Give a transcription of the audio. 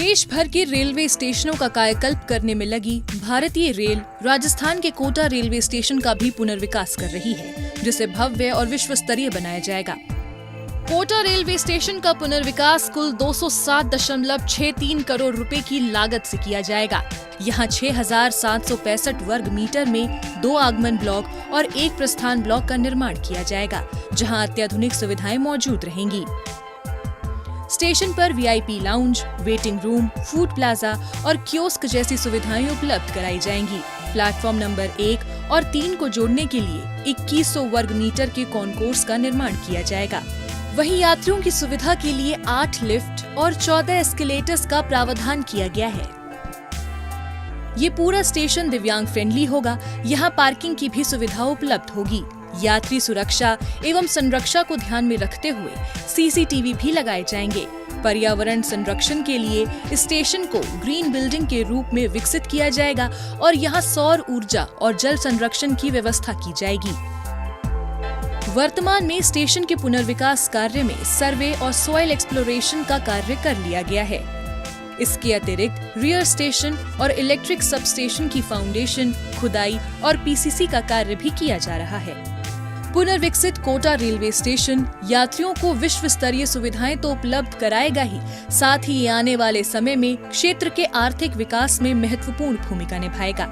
देश भर के रेलवे स्टेशनों का कायाकल्प करने में लगी भारतीय रेल राजस्थान के कोटा रेलवे स्टेशन का भी पुनर्विकास कर रही है, जिसे भव्य और विश्व स्तरीय बनाया जाएगा। कोटा रेलवे स्टेशन का पुनर्विकास कुल 207.63 करोड़ रुपए की लागत से किया जाएगा। यहाँ 6,765 वर्ग मीटर में 2 आगमन ब्लॉक और 1 प्रस्थान ब्लॉक का निर्माण किया जाएगा, जहाँ अत्याधुनिक सुविधाएं मौजूद रहेंगी। स्टेशन पर VIP lounge, waiting room, food plaza और कियोस्क जैसी सुविधाएं उपलब्ध कराई जाएंगी। प्लेटफॉर्म नंबर 1 और 3 को जोड़ने के लिए 2100 वर्ग मीटर के कॉन्कोर्स का निर्माण किया जाएगा। वहीं यात्रियों की सुविधा के लिए 8 लिफ्ट और 14 एस्केलेटर्स का प्रावधान किया गया है। ये पूरा स्टेशन दिव्यांग फ्रेंडली होगा। यहाँ पार्किंग की भी सुविधा उपलब्ध होगी। यात्री सुरक्षा एवं संरक्षा को ध्यान में रखते हुए सीसीटीवी भी लगाए जाएंगे। पर्यावरण संरक्षण के लिए स्टेशन को ग्रीन बिल्डिंग के रूप में विकसित किया जाएगा और यहाँ सौर ऊर्जा और जल संरक्षण की व्यवस्था की जाएगी। वर्तमान में स्टेशन के पुनर्विकास कार्य में सर्वे और सॉइल एक्सप्लोरेशन का कार्य कर लिया गया है। इसके अतिरिक्त रियर स्टेशन और इलेक्ट्रिक सब स्टेशन की फाउंडेशन, खुदाई और पीसीसी का कार्य भी किया जा रहा है। पुनर्विकसित कोटा रेलवे स्टेशन यात्रियों को विश्व स्तरीय सुविधाएं तो उपलब्ध कराएगा ही, साथ ही आने वाले समय में क्षेत्र के आर्थिक विकास में महत्वपूर्ण भूमिका निभाएगा।